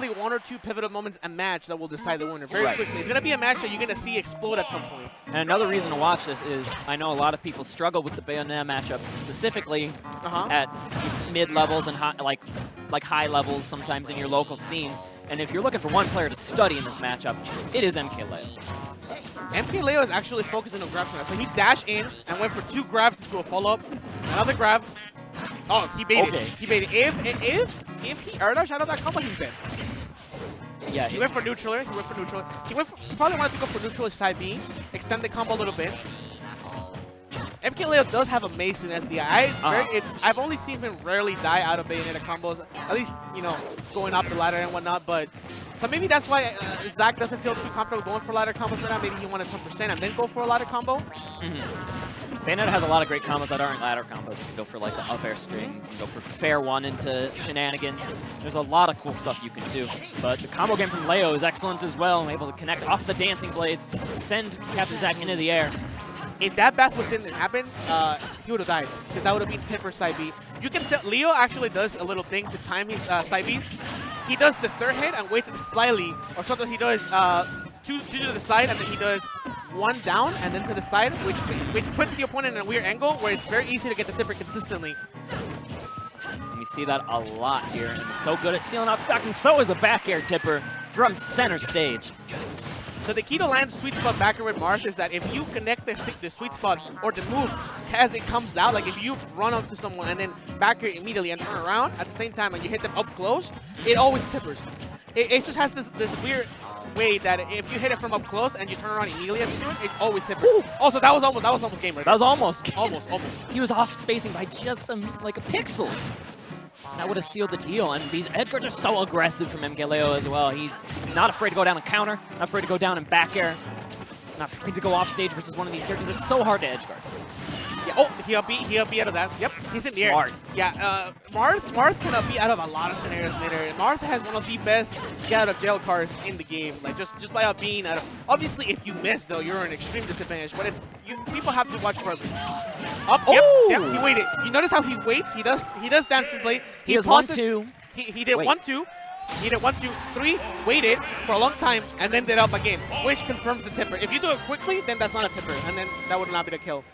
probably 1 or 2 pivotal moments a match that will decide the winner very quickly. It's going to be a match that you're going to see explode at some point. And another reason to watch this is I know a lot of people struggle with the Bayonetta matchup, specifically at mid-levels and high levels sometimes in your local scenes. And if you're looking for one player to study in this matchup, it is MKLeo. MKLeo is actually focusing on grabs now. So he dashed in and went for 2 grabs to do a follow-up. Another grab. Oh, he baited. He baited. If he air dash out of that combo, he's dead. Yeah, he went for neutraler. He probably wanted to go for neutraler side B, extend the combo a little bit. MKLeo does have a mace in SDI. I've only seen him rarely die out of Bayonetta combos, at least, you know, going up the ladder and whatnot, but so maybe that's why Zack doesn't feel too comfortable going for ladder combos right now. Maybe he wanted some percent and then go for a ladder combo. Bayonetta has a lot of great combos that aren't ladder combos. You can go for like the up air strings, you can go for fair one into shenanigans. There's a lot of cool stuff you can do. But the combo game from Leo is excellent as well. I'm able to connect off the dancing blades, send Captain Zack into the air. If that backflip didn't happen, he would have died, because that would have been Tipper side B. You can tell Leo actually does a little thing to time his side B. He does the third hit and waits slightly, or sometimes he does two to the side, and then he does 1 down and then to the side, which puts the opponent in a weird angle where it's very easy to get the Tipper consistently. And we see that a lot here. And so good at sealing out stocks, and so is a back air Tipper from center stage. So the key to land sweet spot back air with Marth is that if you connect the sweet spot or the move as it comes out, like if you run up to someone and then back air immediately and turn around at the same time and you hit them up close, it always Tippers. It just has this weird way that if you hit it from up close and you turn around immediately as you do it, it always Tippers. Also, that was almost game right That was almost. almost. He was off spacing by just like a pixels. That would have sealed the deal, and these edge guards are so aggressive from MKLeo as well. He's not afraid to go down and counter, not afraid to go down and back air, not afraid to go off stage versus one of these characters. It's so hard to edge guard. Yeah, oh, he'll be out of that. Yep, he's in the air. Smart. Yeah, Marth can be out of a lot of scenarios later. Marth has one of the best get out of jail cards in the game. Like just by being out of. Obviously, if you miss though, you're in extreme disadvantage. But if people have to watch for up. Yep, he waited. You notice how he waits. He does dancing play. He does 1-2. He did 1-2. He did 1, 2, 3, waited for a long time, and then did up again, which confirms the Tipper. If you do it quickly, then that's not a Tipper, and then that would not be the kill.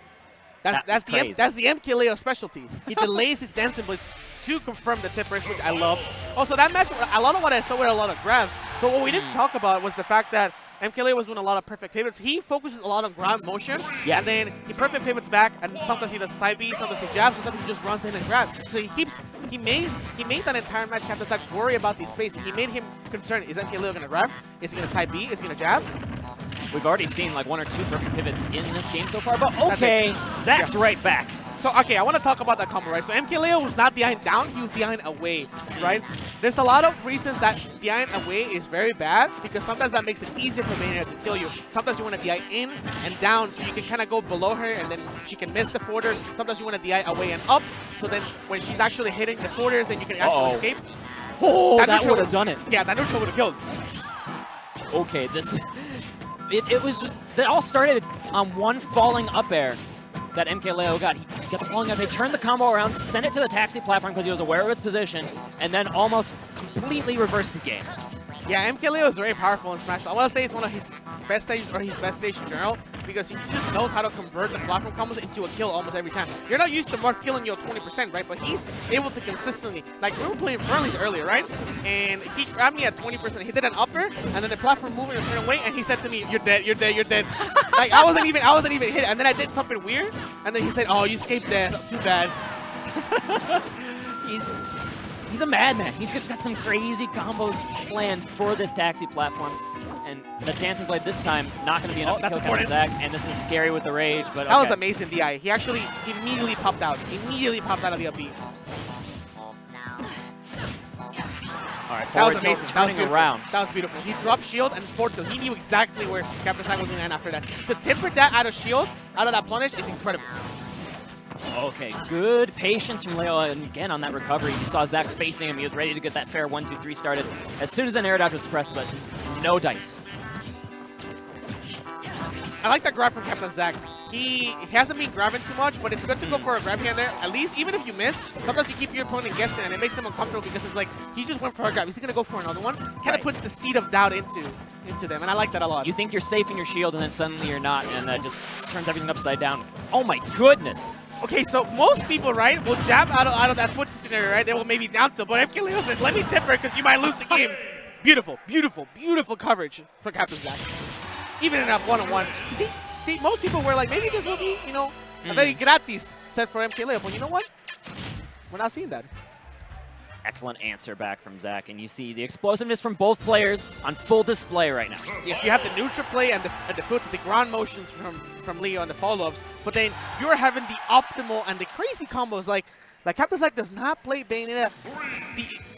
That's the MKLeo specialty. He delays his dancing blitz to confirm the Tippers, which I love. Also, that match, a lot of what I saw were a lot of grabs. But what we didn't talk about was the fact that MKLeo was doing a lot of perfect pivots. He focuses a lot on ground motion, and then he perfect pivots back, and sometimes he does side B, sometimes he jabs, sometimes he just runs in and grabs. So he made that entire match Captain Zack worry about the spacing. He made him concerned, is MKLeo going to grab? Is he going to side B? Is he going to jab? We've already seen like 1 or 2 perfect pivots in this game so far, but okay, Zack's right back. So, okay, I want to talk about that combo, right? So, MKLeo was not behind down, he was behind away, right? There's a lot of reasons that behind away is very bad, because sometimes that makes it easier for Bayonetta to kill you. Sometimes you want to DI in and down, so you can kind of go below her, and then she can miss the forwarder. Sometimes you want to DI away and up, so then when she's actually hitting the forwarders, then you can actually escape. Oh, that would have done it. Yeah, that neutral would have killed. Okay, this... It was just... It all started on one falling up air that MKLeo got. He got the falling up. They turned the combo around, sent it to the taxi platform because he was aware of its position, and then almost completely reversed the game. Yeah, MKLeo is very powerful in Smash. I want to say it's one of his best stages, or his best stage in general, because he just knows how to convert the platform combos into a kill almost every time. You're not used to Marth killing you at 20%, right? But he's able to consistently, like we were playing Friendlies earlier, right? And he grabbed me at 20%. He did an upper, and then the platform moving a certain way, and he said to me, "You're dead, you're dead, you're dead." Like I wasn't even hit, and then I did something weird, and then he said, "Oh, you escaped death. Too bad." He's a madman. He's just got some crazy combos planned for this taxi platform. And the dancing blade this time, not going to be enough to kill Captain Zack. And this is scary with the rage, but that was amazing DI. He actually immediately popped out. Immediately popped out of the upbeat. All right, forward tilt turning around. That was beautiful. He dropped shield and forward tilt. He knew exactly where Captain Zack was going to end after that. To Tipper that out of shield, out of that punish, is incredible. Okay, good patience from Leo, and again on that recovery. You saw Zack facing him. He was ready to get that fair 1-2-3 started as soon as an air dodge was pressed, but no dice. I like that grab from Captain Zack. he hasn't been grabbing too much, but it's good to go for a grab here and there. At least, even if you miss, sometimes you keep your opponent guessing, and it makes him uncomfortable because it's like, he just went for a grab. He's going to go for another one. Kind of puts the seed of doubt into them, and I like that a lot. You think you're safe in your shield, and then suddenly you're not, and that just turns everything upside down. Oh my goodness! Okay, so most people, right, will jab out of that foot scenario, right? They will maybe down tilt, but MKLeo says, let me tip her because you might lose the game. Beautiful, beautiful, beautiful coverage for Captain Zack. Even in a one-on-one. See, most people were like, maybe this will be, you know, a very gratis set for MKLeo, but you know what? We're not seeing that. Excellent answer back from Zack, and you see the explosiveness from both players on full display right now. Yes, you have the neutral play and the foots, the ground motions from Leo and the follow-ups, but then you're having the optimal and the crazy combos. Like Captain Zack does not play Bayonetta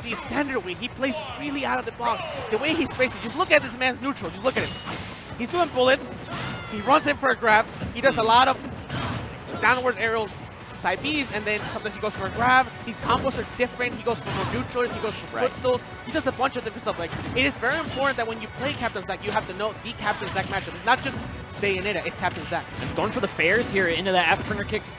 the standard way. He plays really out of the box. The way he's facing, just look at this man's neutral. Just look at it. He's doing bullets. He runs in for a grab. He does a lot of downwards aerial side Bs, and then sometimes he goes for a grab. These combos are different. He goes for more neutrals. He goes for footstools. He does a bunch of different stuff. Like, it is very important that when you play Captain Zack, you have to know the Captain Zack matchup. It's not just Bayonetta, it's Captain Zack. And going for the fares here into the afterburner kicks.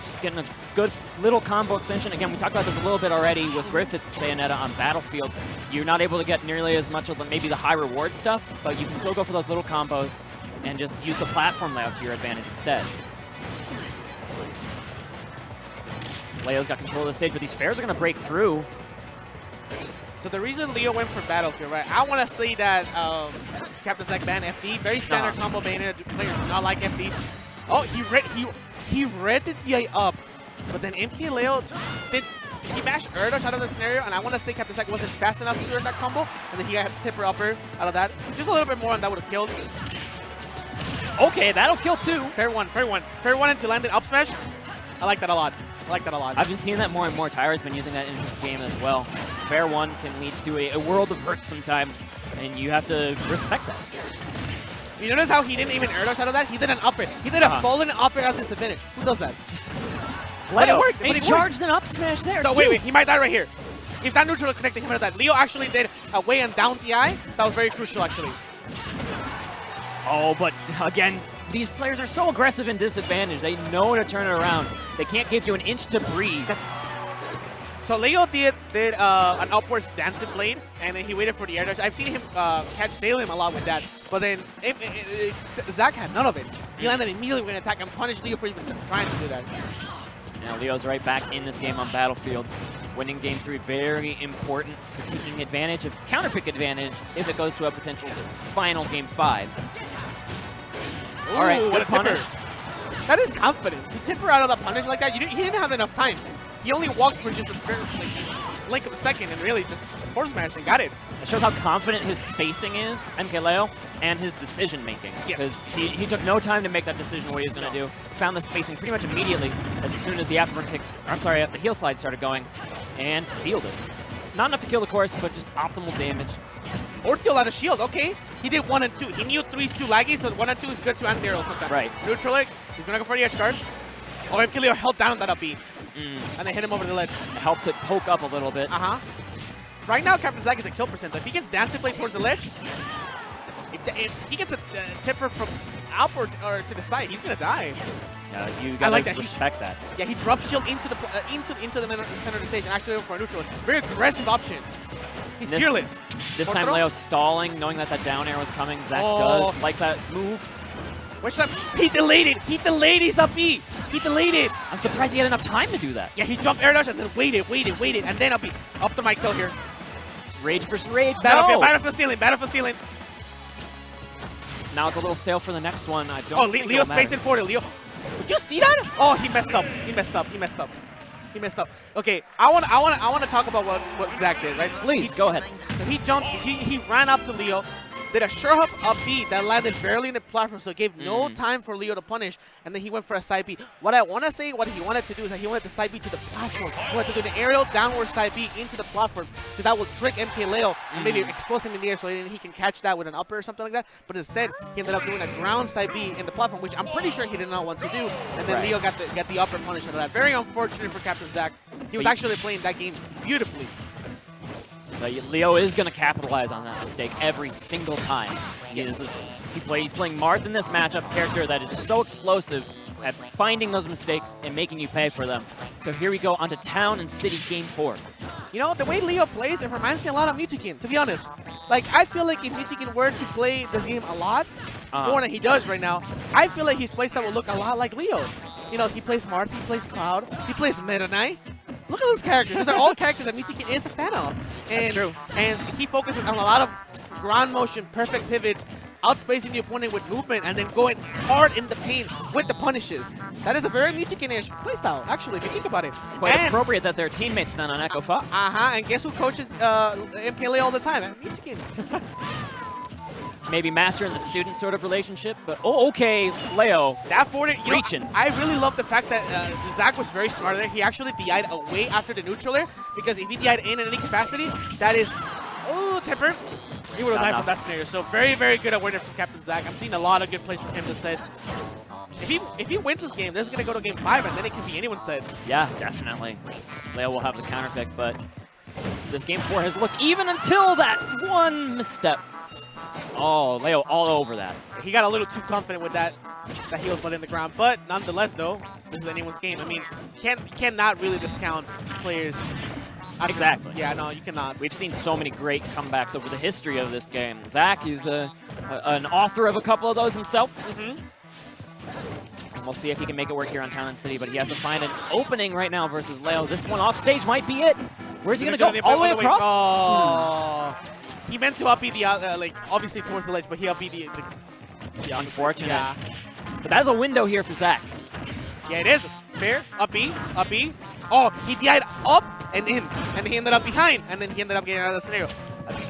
Just getting a good little combo extension. Again, we talked about this a little bit already with Griffith's Bayonetta on Battlefield. You're not able to get nearly as much of maybe the high reward stuff, but you can still go for those little combos and just use the platform layout to your advantage instead. Leo's got control of the stage, but these fares are going to break through. So the reason Leo went for Battlefield, right? I want to say that Captain Zack banned FD. Very standard combo. Bayonetta players do not like FD. Oh, he read the DI up, but then MKLeo he mashed Erdos out of the scenario, and I want to say Captain Zack wasn't fast enough to learn that combo, and then he got tipper upper out of that. Just a little bit more, and that would have killed. Okay, that'll kill too. Fair one, fair one. Fair one into landed up smash. I like that a lot. I like that a lot. I've been seeing that more and more. Tyra's been using that in his game as well. Fair one can lead to a world of hurt sometimes, and you have to respect that. You notice how he didn't even Erdos out of that? He did an upper. He did a fallen upper at disadvantage. Who does that? Leo, it worked. he charged an up smash there, No, too. wait. He might die right here. If that neutral connected him out of that. Leo actually did a way and down DI. That was very crucial, actually. Oh, but again, these players are so aggressive and disadvantaged. They know to turn it around. They can't give you an inch to breathe. So Leo did an upwards dancing blade, and then he waited for the air dodge. I've seen him catch Salem a lot with that, but then Zack had none of it. He landed immediately with an attack and punished Leo for even trying to do that. Now Leo's right back in this game on Battlefield. Winning game 3, very important for taking advantage of counterpick advantage if it goes to a potential final game 5. Ooh, all right, what a punish. tipper. That is confident. To tipper out of the punish like that, he didn't have enough time. He only walked for just a blink of a second and really just force smashed and got it. It shows how confident his spacing is, MKLeo, and his decision making. Because he took no time to make that decision what he was going to do. Found the spacing pretty much immediately as soon as the afterburn kicks, the heel slide started going, and sealed it. Not enough to kill the course, but just optimal damage. Or kill out of shield, okay. He did 1 and 2. He knew 3 is too laggy, so 1 and 2 is good to anti-aerial sometimes. Right. Neutral leg, he's going to go for the edge guard. Oh, MKLeo held down that up B. And then hit him over the ledge. It helps it poke up a little bit. Right now, Captain Zack is a kill percent. If he gets dancing play towards the ledge, if he gets a tipper from outward or to the side, he's gonna die. Yeah, you gotta respect that. Yeah, he drops shield into the center of the stage and actually went for a neutral. Very aggressive option. He's fearless. This time, Leo's stalling, knowing that down air was coming. Zack does like that move. Which time? He delayed it. He delayed his up B. He delayed it. I'm surprised he had enough time to do that. Yeah, he jumped air dash and then waited, and then up B. Up to my kill here. Rage versus rage. Battlefield ceiling. Now it's a little stale for the next one. I don't think Leo's spacing forward. Leo. Did you see that? Oh, he messed up. Okay, I want to talk about what Zack did, right? Please, go ahead. So he jumped, he ran up to Leo, did a sure hop up B that landed barely in the platform, so it gave no time for Leo to punish, and then he went for a side B. What I want to say, what he wanted to do is that he wanted the side B to the platform. He wanted to do the aerial downward side B into the platform, because that will trick MKLeo and maybe expose him in the air so he can catch that with an upper or something like that. But instead, he ended up doing a ground side B in the platform, which I'm pretty sure he did not want to do, and then Leo got the upper punish out of that. Very unfortunate for Captain Zack. He was actually playing that game beautifully. But Leo is going to capitalize on that mistake every single time. He's playing Marth in this matchup, character that is so explosive at finding those mistakes and making you pay for them. So here we go onto Town and City Game 4. You know, the way Leo plays, it reminds me a lot of Mewtwokin, to be honest. Like, I feel like if Mewtwokin were to play this game a lot, more than he does right now, I feel like his playstyle will look a lot like Leo. You know, he plays Marth, he plays Cloud, he plays Meta Knight. Look at those characters. These are all characters that Mewtwokin is a fan of. And, That's true. And he focuses on a lot of ground motion, perfect pivots, outspacing the opponent with movement, and then going hard in the paint with the punishes. That is a very Mewtwokin-ish playstyle, actually, if you think about it. Quite appropriate that they're teammates then on Echo Fox. And guess who coaches MKLeo all the time? Mewtwokin. Maybe master and the student sort of relationship, but okay, Leo. That forward, reaching. I really love the fact that Zack was very smart there. He actually DI'd away after the neutraler, because if he DI'd in any capacity, that is, temper. He would have died from that scenario. So very, very good awareness from Captain Zack. I'm seeing a lot of good plays from him this set. If he wins this game, this is going to go to game 5, and then it can be anyone's set. Yeah, definitely. Leo will have the counter pick, but this game 4 has looked even until that one misstep. Oh, Leo all over that. He got a little too confident with that heel slid in the ground. But nonetheless, though, this is anyone's game. I mean, you cannot really discount players. Exactly. Yeah, no, you cannot. We've seen so many great comebacks over the history of this game. Zack is an author of a couple of those himself. And we'll see if he can make it work here on Town and City, but he has to find an opening right now versus Leo. This one off stage might be it. Where's he going to go? All the way across? Oh. He meant to up-B the, like, obviously towards the ledge, but he up-B the unfortunate. Yeah. But that's a window here for Zack. Yeah, it is. Fair. Up-B. Up-B. Oh, he DI'd up and in. And he ended up behind. And then he ended up getting out of the scenario.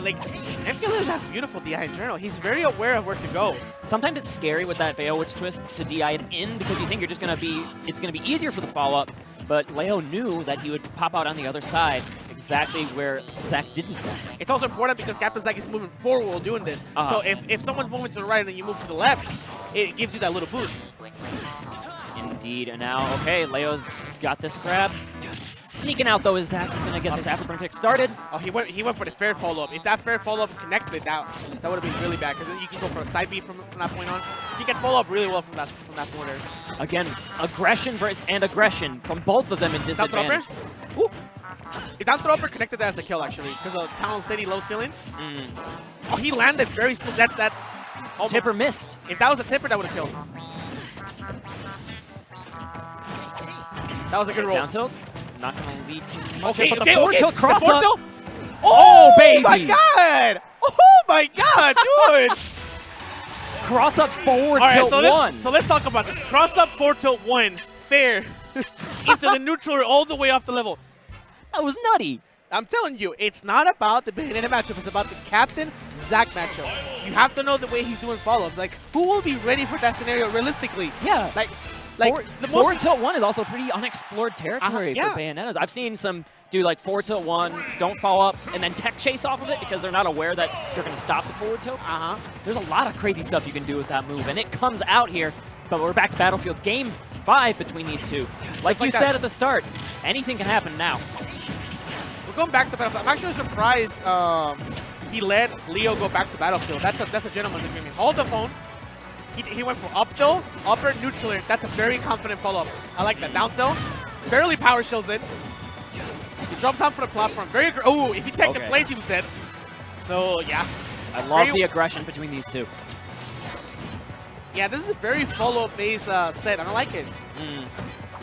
Like, MKLeo has beautiful DI in general. He's very aware of where to go. Sometimes it's scary with that Bayo Witch twist to DI it in, because you think you're just going to be, it's going to be easier for the follow-up. But Leo knew that he would pop out on the other side, exactly where Zack didn't go. It's also important because Captain Zack is moving forward while doing this. So if someone's moving to the right and then you move to the left, it gives you that little boost. Indeed, and now, okay, Leo's got this grab. Sneaking out, though, is Zack is going to get this afterburn pick started. Oh, he went for the fair follow-up. If that fair follow-up connected, that would have been really bad, because then you can go for a side B from that point on. You can follow up really well from that corner. Again, aggression and aggression from both of them in disadvantage. Ooh. If that throw upper connected, that's the kill, actually, because of Town City low ceilings. Oh, he landed very smooth. That tipper missed. If that was a tipper, that would have killed. That was a good roll. Down tilt. Not going to lead too much. Okay, but the forward tilt cross up. Oh, baby. My God. Oh, my God, dude. Cross up forward tilt 1. So let's talk about this. Cross up forward tilt 1. Fair. Into the neutral all the way off the level. That was nutty. I'm telling you, it's not about the Bayonetta matchup. It's about the Captain Zack matchup. You have to know the way he's doing follow-ups. Like, who will be ready for that scenario realistically? Yeah. Like forward tilt 1 is also pretty unexplored territory for Bayonettas. I've seen some do like forward tilt 1, don't follow up, and then tech chase off of it because they're not aware that they're going to stop the forward tilt. There's a lot of crazy stuff you can do with that move, and it comes out here. But we're back to Battlefield Game 5 between these two. Like you said at the start, anything can happen now. We're going back to Battlefield. I'm actually surprised he let Leo go back to Battlefield. That's a gentleman's agreement. Hold the phone. He went for up tilt, upper, neutral. That's a very confident follow-up. I like that. Down tilt, barely power shields in. He drops down for the platform. Very oh, if he takes the place, he was dead. So yeah. I love the aggression between these two. Yeah, this is a very follow-up based set. I like it.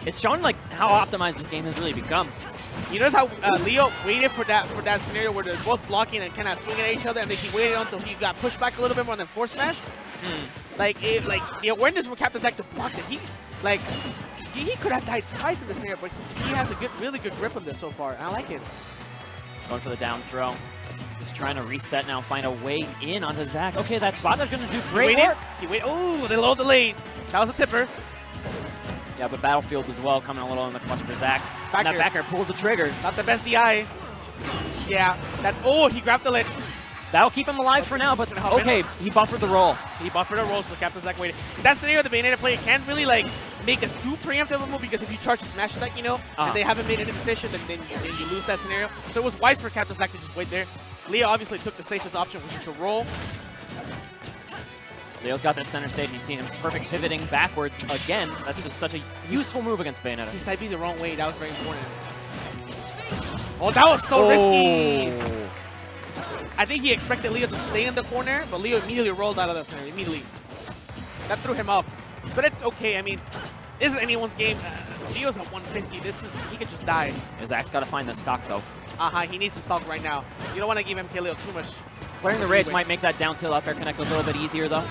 It's showing like how optimized this game has really become. You notice how Leo waited for that scenario where they're both blocking and kind of swinging at each other, and then he waited until he got pushed back a little bit more than force smash. Like the awareness for Captain Zack to block it. He could have died twice in this scenario, but he has a really good grip on this so far. I like it. Going for the down throw. Just trying to reset now, find a way in onto Zack. Okay, that spot is going to do great work. He waited. Oh, they low delayed. That was a tipper. Yeah, but Battlefield as well, coming a little in the clutch for Zack. Back and that backer pulls the trigger. Not the best DI. Yeah, that's, oh, he grabbed the ledge. That'll keep him alive for now, but okay, he buffered the roll. He buffered the roll, so Captain Zack waited. That scenario, the Bayonetta player can't really, like, make a too preemptive move, because if you charge a smash attack, you know, and they haven't made any decision, then you lose that scenario. So it was wise for Captain Zack to just wait there. Leo obviously took the safest option, which is the roll. Leo's got this center stage, and you see him perfect pivoting backwards again. That's just such a useful move against Bayonetta. He side B the wrong way. That was very important. Oh, that was so risky. I think he expected Leo to stay in the corner, but Leo immediately rolled out of the center. Immediately. That threw him off. But it's okay. I mean, this is anyone's game. Leo's at 150. He could just die. Zack's got to find the stock, though. He needs to stock right now. You don't want to give MKLeo too much. Clearing the rage might make that down tilt up air connect a little bit easier, though.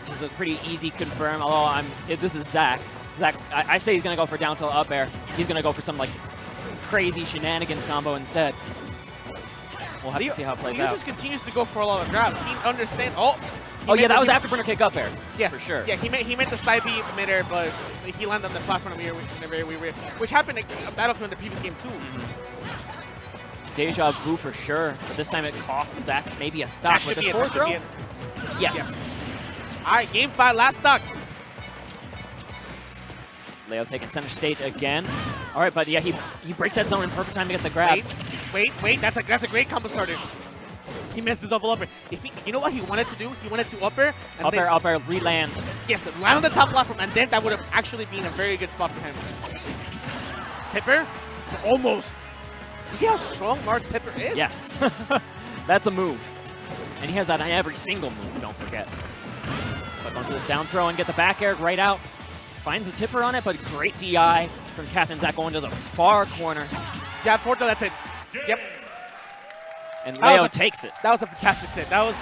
This is a pretty easy confirm, although this is Zack. Zack, I say he's going to go for down tilt up air. He's going to go for some like crazy shenanigans combo instead. We'll have to see how it plays out. He just continues to go for a lot of grabs. He understands. Oh yeah, that was afterburner kick up air. Yeah, for sure. Yeah, he meant the side B midair, but he landed on the platform in a very weird way, which happened in Battlefield in the previous game too. Deja vu for sure, but this time it cost Zack maybe a stock with his fourth throw. Yes. All right, game 5, last stock. Leo taking center stage again. All right, but yeah, he breaks that zone in perfect time to get the grab. Wait, that's a great combo starter. He missed the double upper. You know what he wanted to do? He wanted to upper. Up air, re-land. Yes, land on the top platform, and then that would have actually been a very good spot for him. Tipper? Almost. You see how strong Marth's tipper is? Yes. That's a move. And he has that on every single move, don't forget. But going for this down throw and get the back air right out. Finds the tipper on it, but great DI from Captain Zack going to the far corner. Jab forward, that's it. Yep. And Leo takes it. That was a fantastic set. That was,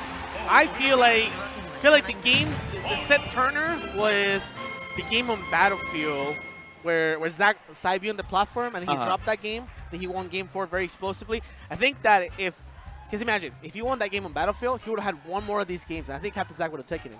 I feel like the game, the set turner was the game on Battlefield where Zack side B on the platform and he dropped that game. Then he won game 4 very explosively. I think that because imagine, if he won that game on Battlefield, he would have had one more of these games, and I think Captain Zack would have taken it.